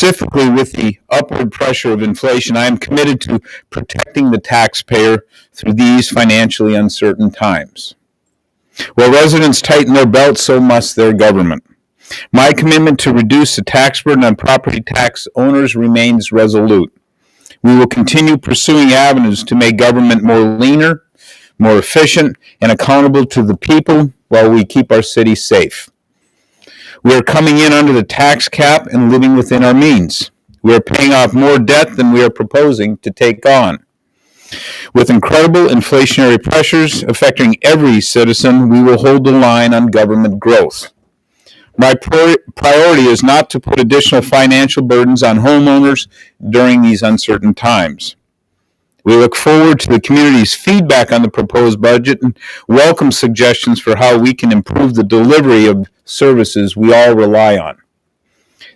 specifically with the upward pressure of inflation, I am committed to protecting the taxpayer through these financially uncertain times. While residents tighten their belts, so must their government. My commitment to reduce the tax burden on property tax owners remains resolute. We will continue pursuing avenues to make government more leaner, more efficient, and accountable to the people while we keep our city safe. We are coming in under the tax cap and living within our means. We are paying off more debt than we are proposing to take on. With incredible inflationary pressures affecting every citizen, we will hold the line on government growth. My priority is not to put additional financial burdens on homeowners during these uncertain times. We look forward to the community's feedback on the proposed budget and welcome suggestions for how we can improve the delivery of services we all rely on.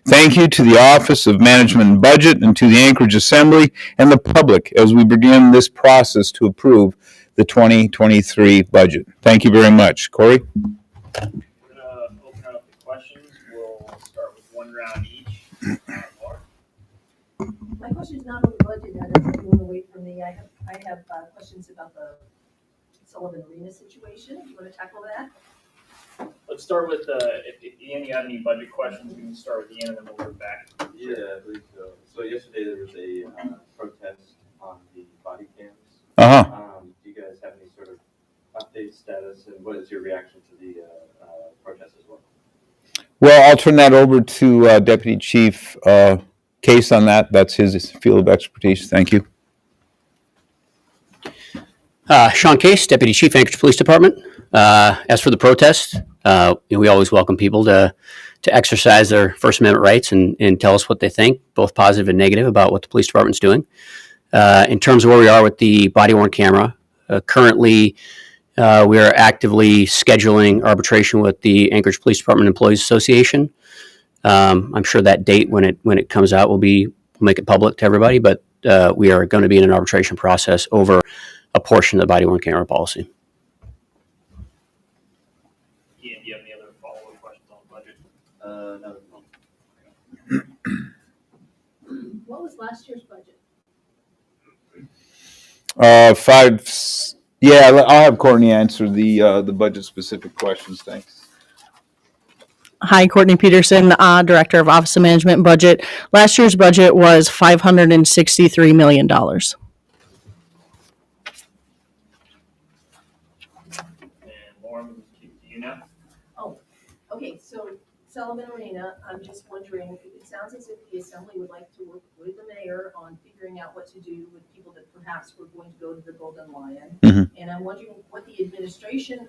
Thank you to the Office of Management and Budget and to the Anchorage Assembly and the public as we begin this process to approve the 2023 budget. Thank you very much. Corey? My question is not on the budget. I don't want to wait for me. I have questions about the Sullivan Arena situation. Do you want to tackle that? Let's start with if Ian, you have any budget questions, we can start with Ian and then we'll move back. Yeah, I believe so. So yesterday there was a protest on the body cams. Do you guys have any sort of update status, and what is your reaction to the protest as well? Well, I'll turn that over to Deputy Chief Case on that. That's his field of expertise. Thank you. Sean Case, Deputy Chief, Anchorage Police Department. As for the protest, we always welcome people to exercise their First Amendment rights and tell us what they think, both positive and negative, about what the police department's doing. In terms of where we are with the body-worn camera, currently we are actively scheduling arbitration with the Anchorage Police Department Employees Association. I'm sure that date, when it comes out, we'll make it public to everybody, but we are going to be in an arbitration process over a portion of the body-worn camera policy. Ian, do you have any other follow-up questions on the budget? No. What was last year's budget? Yeah, I'll have Courtney answer the budget-specific questions. Thanks. Hi, Courtney Peterson, Director of Office of Management and Budget. Last year's budget was $563 million. And Lauren, do you know? Oh, okay. So Sullivan Arena, I'm just wondering, it sounds as if the Assembly would like to work with the mayor on figuring out what to do with people that perhaps were going to go to the Golden Lion. Mm-hmm. And I'm wondering what the administration,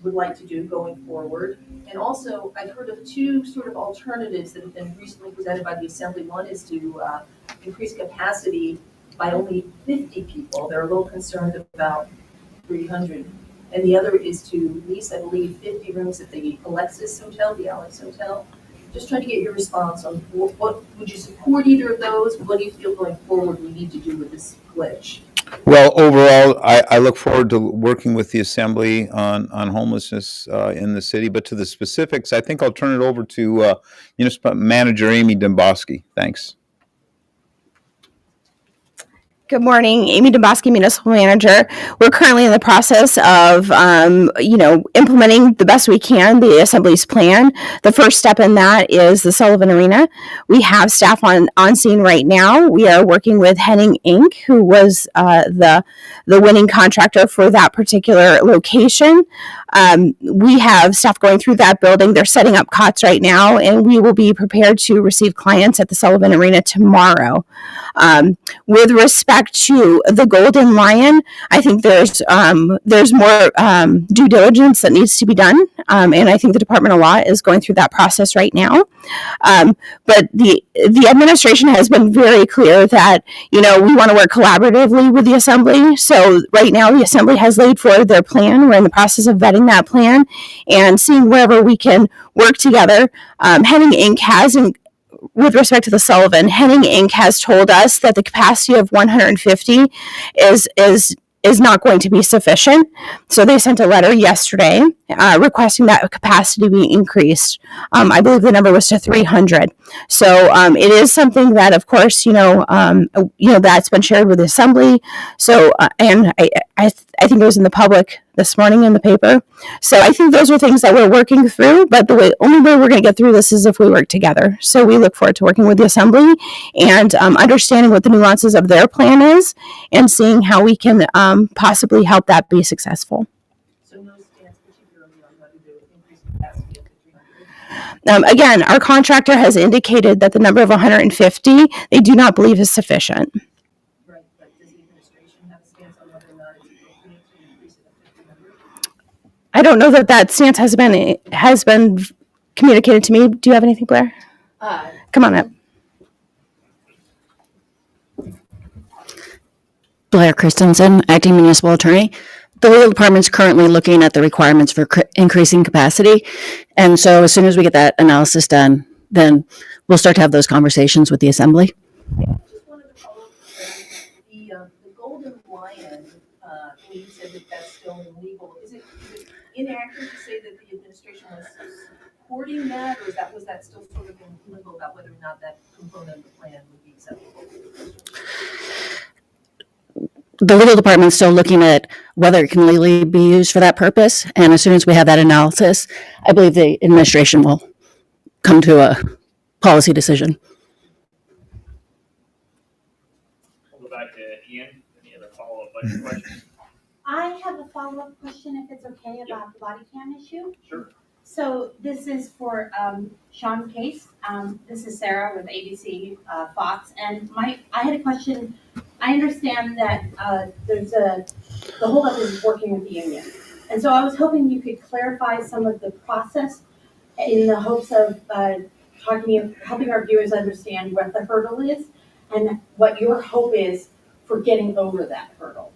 would like to do going forward. And also, I've heard of two sort of alternatives that have been recently presented by the Assembly. One is to increase capacity by only 50 people. They're a little concerned about 300. And the other is to lease, I believe, 50 rooms at the Alexis Hotel, the Alex Hotel. Just trying to get your response on what would you support either of those? What do you feel going forward we need to do with this glitch? Well, overall, I look forward to working with the Assembly on homelessness in the city. But to the specifics, I think I'll turn it over to Municipal Manager Amy Dembowski. Thanks. Good morning, Amy Dembowski, Municipal Manager. We're currently in the process of, implementing the best we can the Assembly's plan. The first step in that is the Sullivan Arena. We have staff on scene right now. We are working with Henning Inc., who was the winning contractor for that particular location. We have staff going through that building. They're setting up cots right now, and we will be prepared to receive clients at the Sullivan Arena tomorrow. With respect to the Golden Lion, I think there's more due diligence that needs to be done, and I think the Department of Law is going through that process right now. But the administration has been very clear that we want to work collaboratively with the Assembly. So right now, the Assembly has laid forward their plan. We're in the process of vetting that plan and seeing wherever we can work together. Henning Inc. has, with respect to the Sullivan, Henning Inc. has told us that the capacity of 150 is is not going to be sufficient. So they sent a letter yesterday requesting that capacity be increased. I believe the number was to 300. So it is something that, of course, that's been shared with the assembly. So and I think it was in the public this morning in the paper. So I think those are things that we're working through. But the only way we're going to get through this is if we work together. So we look forward to working with the assembly and understanding what the nuances of their plan is and seeing how we can possibly help that be successful. So no stance particularly on whether to increase capacity up to 300? Again, our contractor has indicated that the number of 150 they do not believe is sufficient. Right, but does the administration have a stance on whether or not it's appropriate to increase it up to 300? I don't know that stance has been communicated to me. Do you have anything, Blair? Come on up. Blair Christensen, acting municipal attorney. The legal department's currently looking at the requirements for increasing capacity. And so as soon as we get that analysis done, then we'll start to have those conversations with the assembly. Just wanted to follow up, the Golden Lion, when you said that that's still illegal, is it inaccurate to say that the administration was supporting that, or was that still sort of in limbo about whether or not that component of the plan would be acceptable? The legal department's still looking at whether it can legally be used for that purpose. And as soon as we have that analysis, I believe the administration will come to a policy decision. We'll go back to Ian. Any other follow-up budget questions? I have a follow-up question, if it's okay, about the body cam issue. Sure. So this is for Sean Case. This is Sarah with ABC Fox, and I had a question. I understand that the holdup is working with the union, and so I was hoping you could clarify some of the process in the hopes of helping our viewers understand what the hurdle is and what your hope is for getting over that hurdle.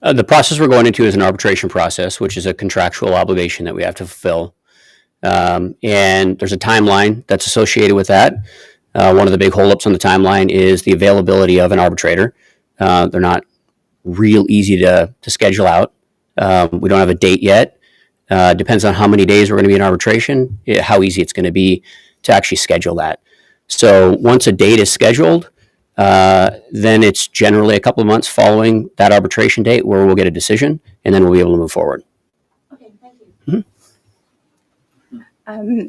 The process we're going into is an arbitration process, which is a contractual obligation that we have to fulfill. And there's a timeline that's associated with that. One of the big holdups on the timeline is the availability of an arbitrator. They're not real easy to schedule out. We don't have a date yet. Depends on how many days we're going to be in arbitration, how easy it's going to be to actually schedule that. So once a date is scheduled, then it's generally a couple of months following that arbitration date where we'll get a decision, and then we'll be able to move forward. Okay, thank you. Mm-hmm.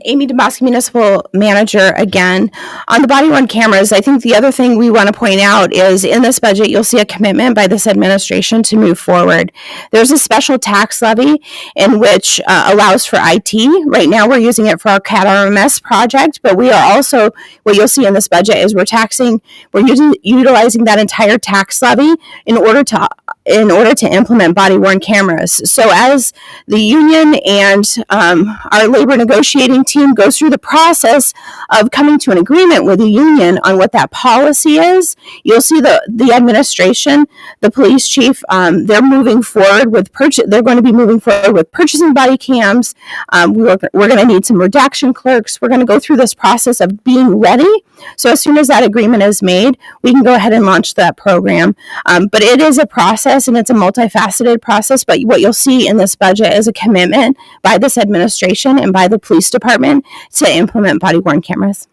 Amy Dembowski, municipal manager again. On the body-worn cameras, I think the other thing we want to point out is in this budget, you'll see a commitment by this administration to move forward. There's a special tax levy in which allows for IT. Right now, we're using it for our CAT RMS project, but we are also, what you'll see in this budget is we're utilizing that entire tax levy in order to implement body-worn cameras. So as the union and our labor negotiating team goes through the process of coming to an agreement with the union on what that policy is, you'll see the administration, the police chief, they're moving forward with they're going to be moving forward with purchasing body cams. We're going to need some redaction clerks. We're going to go through this process of being ready. So as soon as that agreement is made, we can go ahead and launch that program. But it is a process, and it's a multifaceted process. But what you'll see in this budget is a commitment by this administration and by the police department to implement body-worn cameras.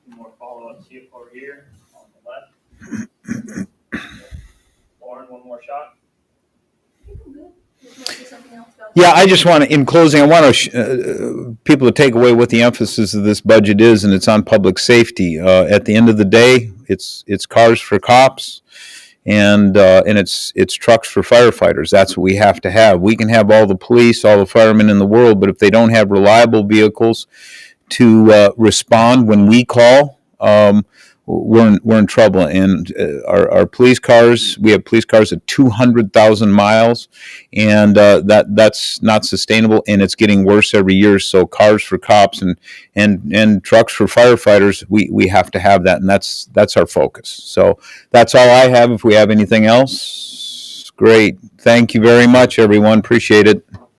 More follow-ups here over here on the left. Lauren, one more shot. I think I'm good. Would you like to say something else about Yeah, I just want to, in closing, I want to people to take away what the emphasis of this budget is, and it's on public safety. At the end of the day, it's cars for cops, and it's trucks for firefighters. That's what we have to have. We can have all the police, all the firemen in the world, but if they don't have reliable vehicles to respond when we call, we're in trouble. And our police cars, we have police cars at 200,000 miles, and that's not sustainable, and it's getting worse every year. So cars for cops and trucks for firefighters, we have to have that, and that's our focus. So that's all I have. If we have anything else, great. Thank you very much, everyone. Appreciate it.